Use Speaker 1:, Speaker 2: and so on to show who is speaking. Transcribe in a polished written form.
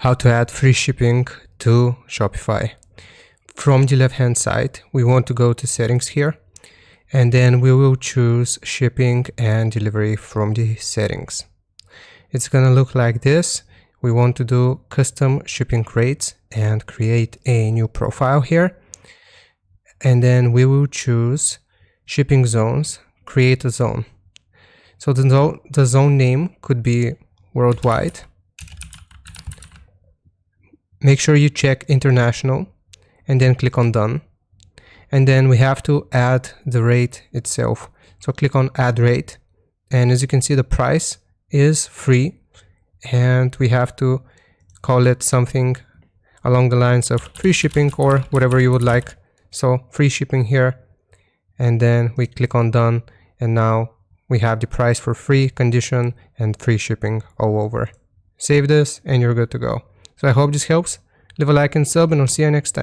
Speaker 1: how to add free shipping to Shopify. From the left hand side, we want to go to settings here, and then we will choose shipping and delivery from the settings. It's gonna look like this. We want to do custom shipping rates and create a new profile here. And then we will choose shipping zones, create a zone. So the zone name could be worldwide. Make sure you check international and then click on done. And then we have to add the rate itself. So click on add rate. And as you can see, the price is free. And we have to call it something along the lines of free shipping or whatever you would like. So free shipping here. And then we click on done. And now we have the price for free, condition, and free shipping all over. Save this and you're good to go. So I hope this helps. Leave a like and sub, and I'll see you next time.